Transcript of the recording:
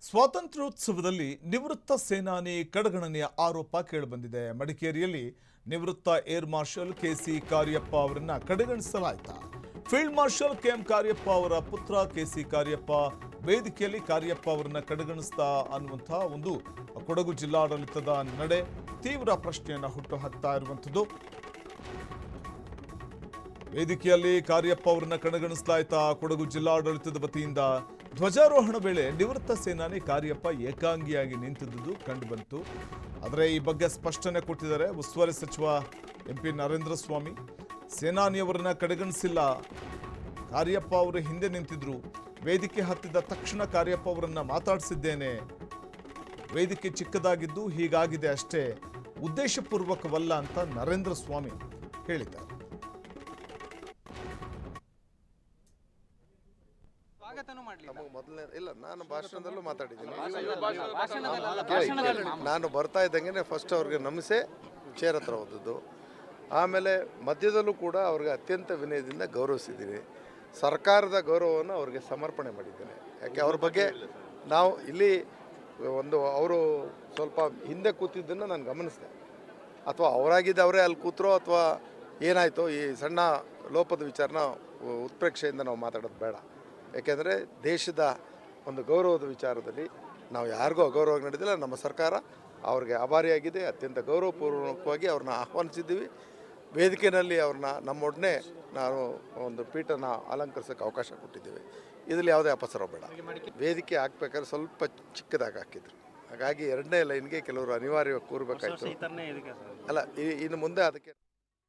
ಸ್ವಾತಂತ್ರ್ಯೋತ್ಸವದಲ್ಲಿ ನಿವೃತ್ತ ಸೇನಾನಿ ಕಡೆಗಣನೆಯ ಆರೋಪ ಕೇಳಿಬಂದಿದೆ. ಮಡಿಕೇರಿಯಲ್ಲಿ ನಿವೃತ್ತ ಏರ್ ಮಾರ್ಷಲ್ ಕೆಸಿ ಕಾರ್ಯಪ್ಪ ಅವರನ್ನ ಕಡೆಗಣಿಸಲಾಯಿತು. ಫೀಲ್ಡ್ ಮಾರ್ಷಲ್ ಕೆಎಂ ಕಾರ್ಯಪ್ಪ ಅವರ ಪುತ್ರ ಕೆಸಿ ಕಾರ್ಯಪ್ಪ ವೇದಿಕೆಯಲ್ಲಿ ಕಾರ್ಯಪ್ಪ ಅವರನ್ನ ಕಡೆಗಣಿಸ್ತಾ ಅನ್ನುವಂತಹ ಒಂದು ಕೊಡಗು ಜಿಲ್ಲಾಡಳಿತದ ನಡೆ ತೀವ್ರ ಪ್ರಶ್ನೆಯನ್ನು ಹುಟ್ಟುಹಾಕ್ತಾ ಇರುವಂಥದ್ದು. ವೇದಿಕೆಯಲ್ಲಿ ಕಾರ್ಯಪ್ಪ ಅವರನ್ನ ಕಡೆಗಣಿಸಲಾಯಿತಾ. ಕೊಡಗು ಜಿಲ್ಲಾಡಳಿತದ ವತಿಯಿಂದ ಧ್ವಜಾರೋಹಣ ವೇಳೆ ನಿವೃತ್ತ ಸೇನಾನಿ ಕಾರ್ಯಪ್ಪ ಏಕಾಂಗಿಯಾಗಿ ನಿಂತಿದ್ದುದು ಕಂಡುಬಂತು. ಆದರೆ ಈ ಬಗ್ಗೆ ಸ್ಪಷ್ಟನೆ ಕೊಟ್ಟಿದ್ದಾರೆ ಉಸ್ತುವಾರಿ ಸಚಿವ ಎಂಪಿ ನರೇಂದ್ರ ಸ್ವಾಮಿ. ಸೇನಾನಿಯವರನ್ನ ಕಡೆಗಣಿಸಿಲ್ಲ, ಕಾರ್ಯಪ್ಪ ಅವರು ಹಿಂದೆ ನಿಂತಿದ್ರು. ವೇದಿಕೆ ಹತ್ತಿದ ತಕ್ಷಣ ಕಾರ್ಯಪ್ಪ ಅವರನ್ನ ಮಾತಾಡಿಸಿದ್ದೇನೆ. ವೇದಿಕೆ ಚಿಕ್ಕದಾಗಿದ್ದು ಹೀಗಾಗಿದೆ ಅಷ್ಟೇ, ಉದ್ದೇಶಪೂರ್ವಕವಲ್ಲ ಅಂತ ನರೇಂದ್ರ ಸ್ವಾಮಿ ಹೇಳಿದ್ದಾರೆ. ಮೊದಲನೇ ಇಲ್ಲ, ನಾನು ಭಾಷಣದಲ್ಲೂ ಮಾತಾಡಿದ್ದೀನಿ. ನಾನು ಬರ್ತಾ ಇದ್ದಂಗೆ ಫಸ್ಟ್ ಅವ್ರಿಗೆ ನಮಿಸೆ ಚೇರ್ ಹತ್ರ ಹೋದದ್ದು. ಆಮೇಲೆ ಮಧ್ಯದಲ್ಲೂ ಕೂಡ ಅವ್ರಿಗೆ ಅತ್ಯಂತ ವಿನಯದಿಂದ ಗೌರವಿಸಿದ್ದೀನಿ. ಸರ್ಕಾರದ ಗೌರವವನ್ನು ಅವ್ರಿಗೆ ಸಮರ್ಪಣೆ ಮಾಡಿದ್ದೇನೆ. ಯಾಕೆ ಅವ್ರ ಬಗ್ಗೆ ನಾವು ಇಲ್ಲಿ ಅವರು ಸ್ವಲ್ಪ ಹಿಂದೆ ಕೂತಿದ್ದನ್ನು ನಾನು ಗಮನಿಸಿದೆ. ಅಥವಾ ಅವರಾಗಿದ್ದು ಅವರೇ ಅಲ್ಲಿ ಕೂತ್ರೋ ಅಥವಾ ಏನಾಯಿತೋ, ಈ ಸಣ್ಣ ಲೋಪದ ವಿಚಾರನ ಉತ್ಪ್ರೇಕ್ಷೆಯಿಂದ ನಾವು ಮಾತಾಡೋದು ಬೇಡ. ಯಾಕೆಂದರೆ ದೇಶದ ಒಂದು ಗೌರವದ ವಿಚಾರದಲ್ಲಿ ನಾವು ಯಾರಿಗೂ ಅಗೌರವ ನಡೆದಿಲ್ಲ. ನಮ್ಮ ಸರ್ಕಾರ ಅವ್ರಿಗೆ ಆಭಾರಿಯಾಗಿದೆ. ಅತ್ಯಂತ ಗೌರವಪೂರ್ವಕವಾಗಿ ಅವ್ರನ್ನ ಆಹ್ವಾನಿಸಿದ್ದೀವಿ. ವೇದಿಕೆಯಲ್ಲಿ ಅವ್ರನ್ನ ನಮ್ಮೊಡನೆ ನಾನು ಒಂದು ಪೀಠನ ಅಲಂಕರಿಸೋಕ್ಕೆ ಅವಕಾಶ ಕೊಟ್ಟಿದ್ದೇವೆ. ಇದರಲ್ಲಿ ಯಾವುದೇ ಅಪಸರ ಬೇಡ. ವೇದಿಕೆ ಹಾಕ್ಬೇಕಾದ್ರೆ ಸ್ವಲ್ಪ ಚಿಕ್ಕದಾಗಿ ಹಾಕಿದ್ರು, ಹಾಗಾಗಿ ಎರಡನೇ ಲೈನ್ಗೆ ಕೆಲವರು ಅನಿವಾರ್ಯವಾಗಿ ಕೂರಬೇಕಾಯ್ತು. ಅಲ್ಲ, ಇನ್ನು ಮುಂದೆ ಅದಕ್ಕೆ